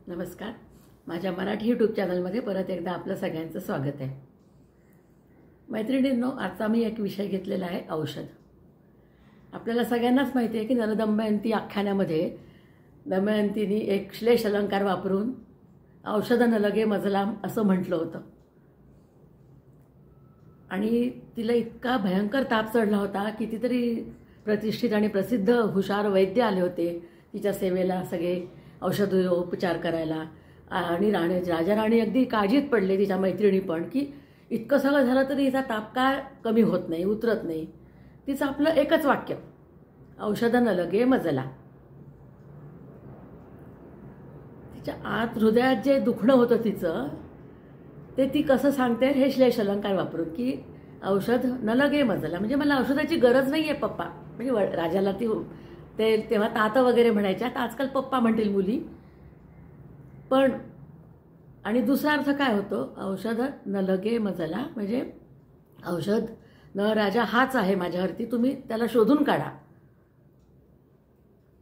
नमस्कार. माझ्या मराठी यूट्यूब चॅनलमध्ये परत एकदा आपलं सगळ्यांचं स्वागत आहे. मैत्रिणींनो, आजचा मी एक विषय घेतलेला आहे औषध. आपल्याला सगळ्यांनाच माहिती आहे की नलदमयंती आख्यानामध्ये दमयंतीने एक श्लेष अलंकार वापरून औषध न लगे मजलाम असं म्हटलं होतं आणि तिला इतका भयंकर ताप चढला होता. कितीतरी प्रतिष्ठित आणि प्रसिद्ध हुशार वैद्य आले होते तिच्या सेवेला, सगळे औषधोपचार करायला. आणि राजा राणी अगदी काळजीत पडले, तिच्या मैत्रिणी पण, की इतकं सगळं झालं तरी हिचा ताप का कमी होत नाही, उतरत नाही. तिचं आपलं एकच वाक्य, औषध न लगे मजला. तिच्या आत हृदयात जे दुखणं होतं तिचं, ते ती कसं सांगते हे श्लेष अलंकार वापरून, की औषध न लगे मजला, म्हणजे मला औषधाची गरज नाही आहे पप्पा. म्हणजे राजाला ती तेव्हा तात वगैरे म्हणायच्या, आता आजकाल पप्पा म्हणतील मुली. पण आणि दुसरा अर्थ काय होतो, औषध न लगे मजला, म्हणजे औषध न राजा हाच आहे माझ्यावरती, तुम्ही त्याला शोधून काढा,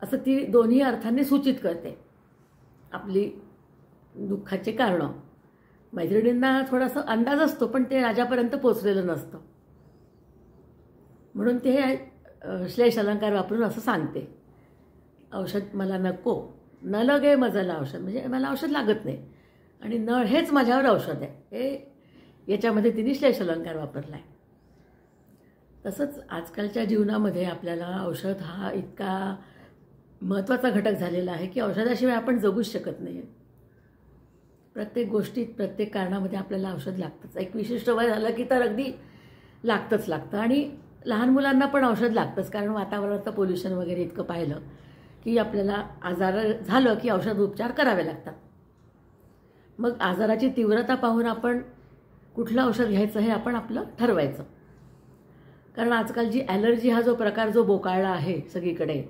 असं ती दोन्ही अर्थांनी सूचित करते आपली दुःखाचे कारणं. मैत्रिणींना थोडासा अंदाज असतो, पण ते राजापर्यंत पोचलेलं नसतं. म्हणून ते श्लेष अलंकार वापरून असं सांगते, औषध मला नको, न लगे मजला औषध, म्हणजे मला औषध लागत नाही आणि नळ हेच माझ्यावर औषध आहे, हे याच्यामध्ये तिने श्लेष अलंकार वापरला आहे. तसंच आजकालच्या जीवनामध्ये आपल्याला औषध हा इतका महत्त्वाचा घटक झालेला आहे की औषधाशिवाय आपण जगूच शकत नाही. प्रत्येक गोष्टीत, प्रत्येक कारणामध्ये आपल्याला औषध लागतंच. एक विशिष्ट वय झालं की तर अगदी लागतं. आणि लहान मुलांना पण औषध लागतंच, कारण वातावरणाचं पोल्युशन वगैरे इतकं पाहिलं की आपल्याला आजार झालं की औषध उपचार करावे लागतात. मग आजाराची तीव्रता पाहून आपण कुठलं औषध घ्यायचं हे आपण आपलं ठरवायचं. कारण आजकाल जी ॲलर्जी हा जो प्रकार जो बोकाळला आहे सगळीकडे,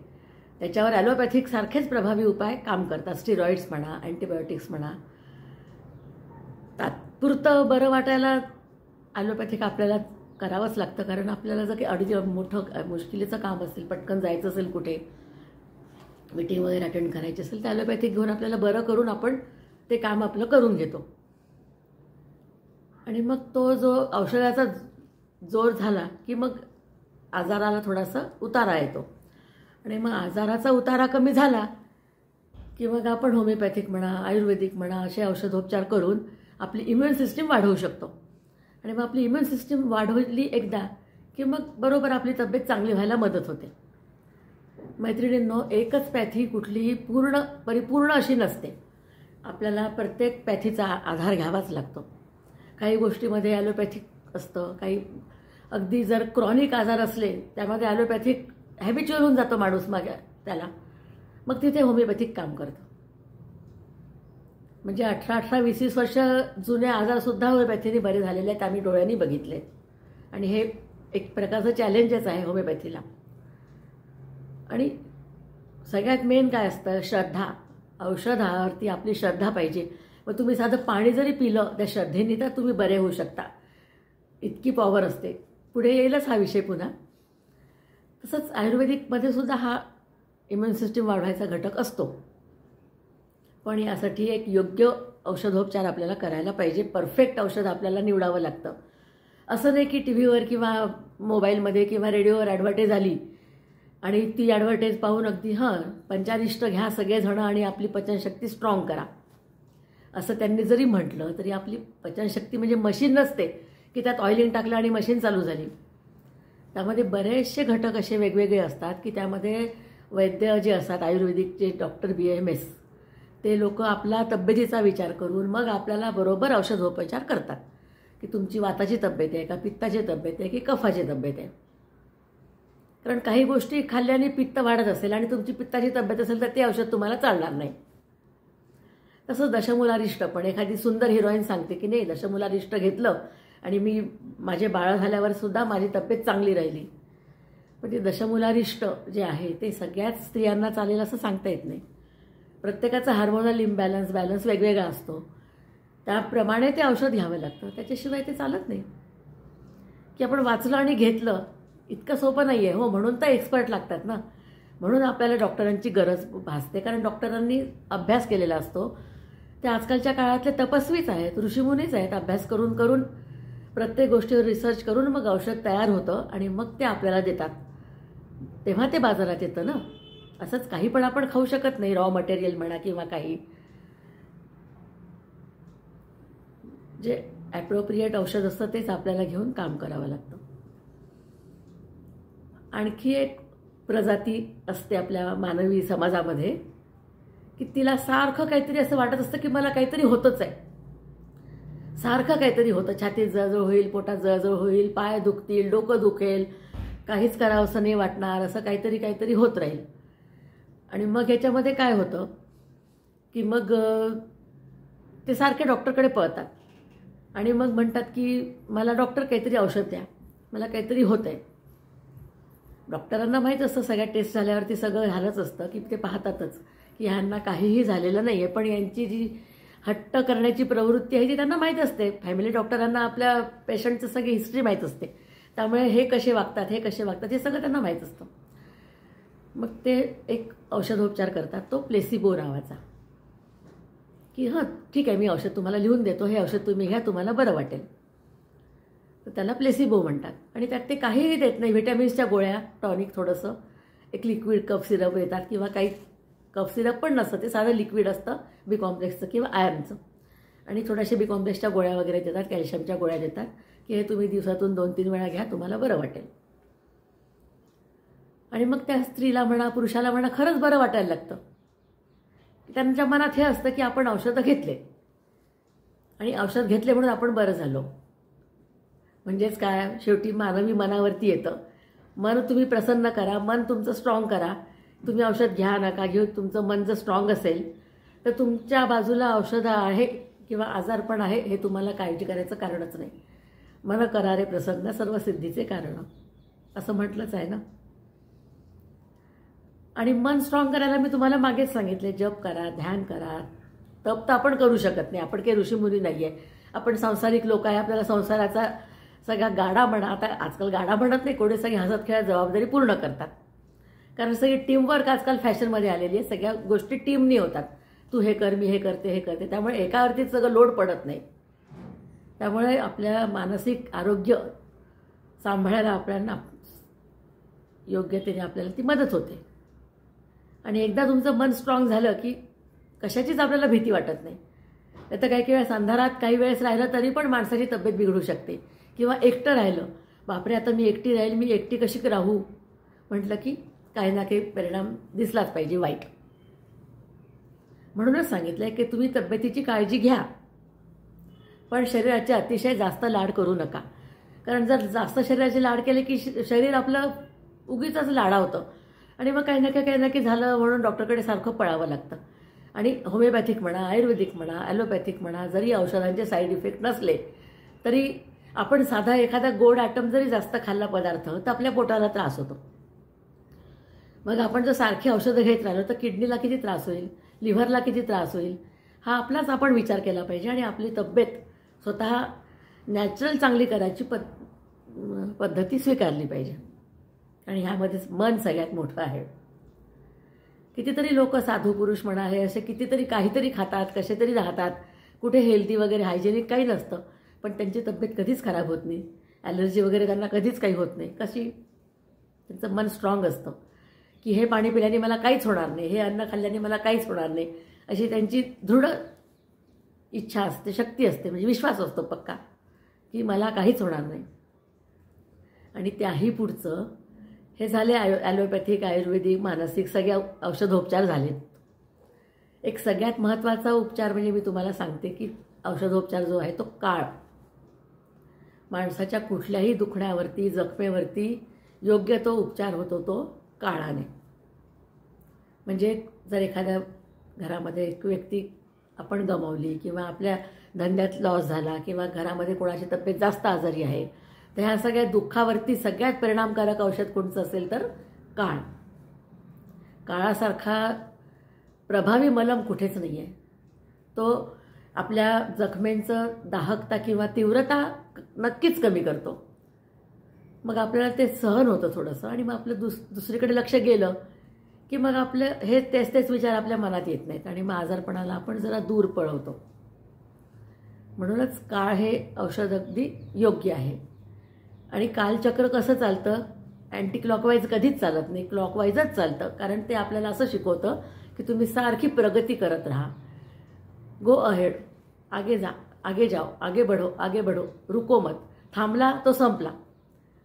त्याच्यावर ॲलोपॅथिक सारखेच प्रभावी उपाय काम करतात. स्टिरॉइड्स म्हणा, अँटीबायोटिक्स म्हणा. तात्पुरतं बरं वाटायला ॲलोपॅथिक आपल्याला करावंच लागतं, कारण आपल्याला जर काही मोठं मुश्किलीचं काम असेल, पटकन जायचं असेल, कुठे मीटिंग वगैरे अटेंड करायची असेल, तर ॲलोपॅथिक घेऊन आपल्याला बरं करून आपण ते काम आपलं करून घेतो. आणि मग तो जो औषधाचा जोर झाला की मग आजाराला थोडासा उतारा येतो. आणि मग आजाराचा उतारा कमी झाला की मग आपण होमिओपॅथिक म्हणा, आयुर्वेदिक म्हणा, असे औषधोपचार करून आपली इम्युन सिस्टीम वाढवू शकतो. आणि मग आपली इम्युन सिस्टीम वाढवली एकदा की मग बरोबर आपली तब्येत चांगली व्हायला मदत होते. मैत्रिणींनो, एकच पॅथी कुठलीही परिपूर्ण अशी नसते. आपल्याला प्रत्येक पॅथीचा आधार घ्यावाच लागतो. काही गोष्टीमध्ये ॲलोपॅथिक असतं, काही अगदी जर क्रॉनिक आजार असले त्यामध्ये ॲलोपॅथिक हॅबिच्युअल होऊन जातो माणूस त्याला, मग तिथे होमिओपॅथिक काम करतं. म्हणजे 18-18, 20-20 वर्ष जुने आजारसुद्धा होमिओपॅथीने बरे झालेले आहेत, आम्ही डोळ्यांनी बघितले. आणि हे एक प्रकारचं चॅलेंजच आहे होमिओपॅथीला. आणि सगळ्यात मेन काय असतं, श्रद्धा. औषधावरती आपली श्रद्धा पाहिजे. मग तुम्ही साधं पाणी जरी पिलं त्या श्रद्धेने तर तुम्ही बरे होऊ शकता, इतकी पॉवर असते. पुढे येईलच हा विषय पुन्हा. तसंच आयुर्वेदिकमध्ये सुद्धा हा इम्युन सिस्टीम वाढवायचा घटक असतो. पण यासाठी एक योग्य औषधोपचार आपल्याला करायला पाहिजे. परफेक्ट औषध आपल्याला निवडावं लागतं. असं नाही की टी व्हीवर किंवा मोबाईलमध्ये किंवा रेडिओवर ॲडव्हर्टाईज आली आणि ती ॲडव्हर्टाईज पाहून अगदी पंचारिष्ट घ्या सगळेजणं आणि आपली पचनशक्ती स्ट्रॉंग करा, असं त्यांनी जरी म्हटलं तरी आपली पचनशक्ती म्हणजे मशीन नसते की त्यात ऑइलिंग टाकलं आणि मशीन चालू झाली. त्यामध्ये बरेचसे घटक असे वेगवेगळे असतात की त्यामध्ये वैद्य जे असतात, आयुर्वेदिकचे डॉक्टर BAMS, ते लोक आपला तब्येतीचा विचार करून मग आपल्याला बरोबर औषधोपचार करतात की तुमची वाताची तब्येत आहे का, पित्ताची तब्येत आहे की कफाची तब्येत आहे. कारण काही गोष्टी खाल्ल्याने पित्त वाढत असेल आणि तुमची पित्ताची तब्येत असेल तर ते औषध तुम्हाला चालणार नाही. तसंच दशमूलारिष्ट पण, एखादी सुंदर हिरोईन सांगते की नाही, दशमूलारिष्ट घेतलं आणि मी माझे बाळ झाल्यावर सुद्धा माझी तब्येत चांगली राहिली. पण ते दशमूलारिष्ट जे आहे ते सगळ्याच स्त्रियांना चालेल असं सांगता येत नाही. प्रत्येकाचा हार्मोनल बॅलन्स वेगवेगळा असतो. त्याप्रमाणे ते औषध घ्यावं लागतं, त्याच्याशिवाय ते चालत नाही. की आपण वाचलं आणि घेतलं इतकं सोपं नाही आहे. म्हणून तर एक्सपर्ट लागतात ना. म्हणून आपल्याला डॉक्टरांची गरज भासते, कारण डॉक्टरांनी अभ्यास केलेला असतो ते आजकालच्या काळातले तपस्वीच आहेत, ऋषीमुनीच आहेत. अभ्यास करून करून प्रत्येक गोष्टीवर रिसर्च करून मग औषध तयार होतं आणि मग ते आपल्याला देतात. तेव्हा ते बाजारात येतं ना. असंच काही पण आपण खाऊ शकत नाही, रॉ मटेरियल म्हणा किंवा काही. जे ॲप्रोप्रिएट औषध असतं तेच आपल्याला घेऊन काम करावं लागतं. आणखी एक प्रजाती असते आपल्या मानवी समाजामध्ये की तिला सारखं काहीतरी असं वाटत असतं की मला काहीतरी होतच आहे. सारखं काहीतरी होतं, छातीत जळजळ होईल, पोटात जळजळ होईल, पाय दुखतील, डोकं दुखेल, काहीच करावं असं नाही वाटणार, असं काहीतरी काहीतरी होत राहील. आणि मग ह्याच्यामध्ये काय होतं की मग ते सारखे डॉक्टरकडे पळतात आणि मग म्हणतात की मला डॉक्टर काहीतरी औषध द्या, मला काहीतरी होत आहे. डॉक्टरांना माहीत असतं सगळ्या टेस्ट झाल्यावरती सगळं झालंच असतं की ते पाहतातच की ह्यांना काहीही झालेलं नाही आहे. पण यांची जी हट्ट करण्याची प्रवृत्ती आहे ती त्यांना माहीत असते. फॅमिली डॉक्टरांना आपल्या पेशंटचं सगळी हिस्ट्री माहीत असते. त्यामुळे हे कसे वागतात, हे कसे वागतात हे सगळं त्यांना माहीत असतं. मग ते एक औषधोपचार करतात, तो प्लेसिबो नावाचा. की हां ठीक आहे, मी औषध तुम्हाला लिहून देतो, हे औषध तुम्ही घ्या, तुम्हाला बरं वाटेल. तर त्याला प्लेसिबो म्हणतात. आणि त्यात ते काहीही देत नाही, व्हिटॅमिन्सच्या गोळ्या, टॉनिक थोडंसं, एक लिक्विड कफ सिरप येतात किंवा काही कफ सिरप पण नसतं, ते साधं लिक्विड असतं बी कॉम्प्लेक्सचं किंवा आयर्नचं. आणि थोड्याशा बी कॉम्प्लेक्सच्या गोळ्या वगैरे देतात, कॅल्शियमच्या गोळ्या देतात की हे तुम्ही दिवसातून 2-3 वेळा घ्या, तुम्हाला बरं वाटेल. आणि मग त्या स्त्रीला म्हणा पुरुषाला म्हणा खरंच बरं वाटायला लागतं. त्यांच्या मनात हे असतं की आपण औषधं घेतले आणि औषध घेतले म्हणून आपण बरं झालो. म्हणजेच काय, शेवटी मानवी मनावरती येतं. मन तुम्ही प्रसन्न करा, मन तुमचं स्ट्रॉंग करा. तुम्ही औषध घ्या नका घेऊ, तुमचं मन जर स्ट्रॉंग असेल तर तुमच्या बाजूला औषधं आहे किंवा आजारपण आहे हे तुम्हाला काळजी करायचं कारणच नाही. मन करारे प्रसन्न सर्व सिद्धीचे कारण, असं म्हटलंच आहे ना. आणि मन स्ट्रॉंग करायला मी तुम्हाला मागेच सांगितले, जप करा, ध्यान करा. तप तर आपण करू शकत नाही, आपण काही ऋषीमुनी नाही आहे. आपण सांसारिक लोक आहे, आपल्याला संसाराचा सगळा गाडा म्हणा, आता आजकाल गाडा म्हणत नाही कोणी, सगळी हसत खेळत जबाबदारी पूर्ण करतात. कारण सगळी टीमवर्क आजकाल फॅशनमध्ये आलेली आहे. सगळ्या गोष्टी टीमनी होतात. तू हे कर, मी हे करते, हे करते. त्यामुळे एकावरतीच सगळं लोड पडत नाही. त्यामुळे आपल्या मानसिक आरोग्य सांभाळायला आपल्याला योग्यतेने आपल्याला ती मदत होते. आणि एकदा तुमचं मन स्ट्रॉंग झालं की कशाचीच आपल्याला भीती वाटत नाही. नाही तर काही वेळेस अंधारात काही वेळेस राहिलं तरी पण माणसाची तब्येत बिघडू शकते. किंवा एकटं राहिलं, बापरे आता मी एकटी राहील, मी एकटी कशी राहू म्हटलं की काही ना काही परिणाम दिसलाच पाहिजे वाईट. म्हणूनच सांगितलंय की तुम्ही तब्येतीची काळजी घ्या, पण शरीराचे अतिशय जास्त लाड करू नका. कारण जर जास्त शरीराचे लाड केले की शरीर आपलं उगीचच लाडावतं आणि मग काही ना काही झालं म्हणून डॉक्टरकडे सारखं पळावं लागतं. आणि होमिओपॅथिक म्हणा, आयुर्वेदिक म्हणा, ॲलोपॅथिक म्हणा, जरी औषधांचे साईड इफेक्ट नसले तरी आपण साधा एखादा गोड आयटम जरी जास्त खाल्ला पदार्थ तर आपल्या पोटाला त्रास होतो. मग आपण जर सारखी औषधं घेत राहिलो तर किडनीला किती त्रास होईल, लिव्हरला किती त्रास होईल, हा आपलाच आपण विचार केला पाहिजे. आणि आपली तब्येत स्वतः नॅचरल चांगली करायची पद्धती स्वीकारली पाहिजे. आणि ह्यामध्येच मन सगळ्यात मोठं आहे. कितीतरी लोक साधू पुरुष म्हणा हे असे कितीतरी काहीतरी खातात, कसे तरी राहतात, कुठे हेल्दी वगैरे हायजेनिक काही नसतं, पण त्यांची तब्येत कधीच खराब होत नाही, ॲलर्जी वगैरे त्यांना कधीच काही होत नाही. कशी, त्यांचं मन स्ट्रॉंग असतं की हे पाणी पिल्याने मला काहीच होणार नाही, हे अन्न खाल्ल्याने मला काहीच होणार नाही, अशी त्यांची दृढ इच्छा असते, शक्ती असते, म्हणजे विश्वास असतो पक्का की मला काहीच होणार नाही. आणि त्याही पुढचं हे झाले ॲलोपॅथिक, आयुर्वेदिक, मानसिक सगळ्या औषधोपचार झालेत. एक सगळ्यात महत्त्वाचा उपचार म्हणजे मी तुम्हाला सांगते की औषधोपचार जो आहे तो काळ. माणसाच्या कुठल्याही दुखण्यावरती, जखमेवरती योग्य तो उपचार होतो तो काळाने. म्हणजे जर एखाद्या घरामध्ये एक व्यक्ती आपण गमावली किंवा आपल्या धंद्यात लॉस झाला किंवा घरामध्ये कोणाची तब्येत जास्त आजारी आहे, तर ह्या सगळ्या दुःखावरती सगळ्यात परिणामकारक औषध कोणतं असेल तर काळ. काळासारखा प्रभावी मलम कुठेच नाही आहे. तो आपल्या जखमेंचं दाहकता किंवा तीव्रता नक्कीच कमी करतो. मग आपल्याला ते सहन होतं थोडंसं आणि मग आपलं दुसरीकडे लक्ष गेलं की मग आपले हे तेच विचार आपल्या मनात येत नाहीत आणि मग आजारपणाला आपण जरा दूर पळवतो. म्हणूनच काळ हे औषध अगदी योग्य आहे. आणि कालचक्र कसं चालतं, अँटी क्लॉकवाईज कधीच चालत नाही, क्लॉकवाईजच चालतं. कारण ते आपल्याला असं शिकवतं की तुम्ही सारखी प्रगती करत राहा. गो अहेड, आगे जा, आगे जाओ, आगे बढ़ो, आगे बढ़ो, रुको मत, थांबला तो संपला,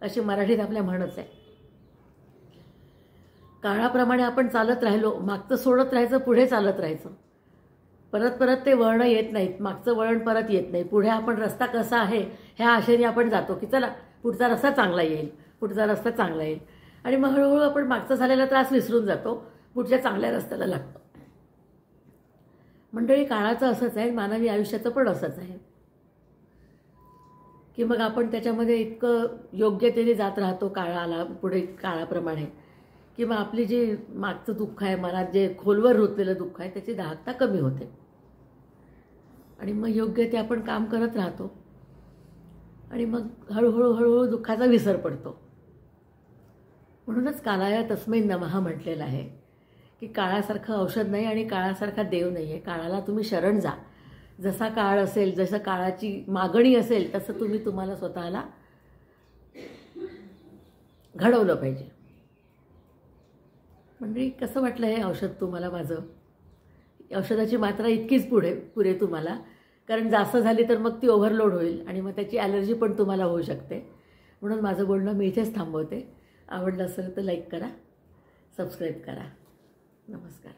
अशी मराठीत आपल्या म्हणच आहे. काळाप्रमाणे आपण चालत राहिलो, मागचं सोडत राहायचं, पुढे चालत राहायचं. परत ते वळणं येत नाहीत, मागचं वळण परत येत नाही. पुढे आपण रस्ता कसा आहे ह्या आशेने आपण जातो की चला पुढचा रस्ता चांगला येईल, पुढचा रस्ता चांगला येईल. आणि मग हळूहळू आपण मागचा झालेला त्रास विसरून जातो, पुढच्या चांगल्या रस्त्याला लागतो. मंडळी, काळाचं असंच आहे, मानवी आयुष्याचं पण असंच आहे की मग आपण त्याच्यामध्ये इतकं योग्यतेने जात राहतो काळाला पुढे, काळाप्रमाणे, की मग आपली जी मागचं दुःख आहे, मनात जे खोलवर रुतलेलं दुःख आहे, त्याची दाहकता कमी होते आणि मग योग्य ते आपण काम करत राहतो आणि मग हळूहळू दुःखाचा विसर पडतो. म्हणूनच कालाय तस्मै नमः म्हटलेलं आहे की काळासारखं औषध नाही आणि काळासारखा देव नाही आहे. काळाला तुम्ही शरण जा. जसा काळ असेल, जसं काळाची मागणी असेल, तसं तुम्ही तुम्हाला स्वतःला घडवलं पाहिजे. म्हणजे कसं वाटलं हे औषध तुम्हाला माझं? औषधाची मात्रा इतकीच पुरे तुम्हाला, कारण जास्त झाली तर मग ती ओव्हरलोड होईल आणि मग त्याची ॲलर्जी पण तुम्हाला होऊ शकते. म्हणून माझं बोलणं मी इथेच थांबवते. आवडलं असेल तर लाईक करा, सबस्क्राईब करा. नमस्कार.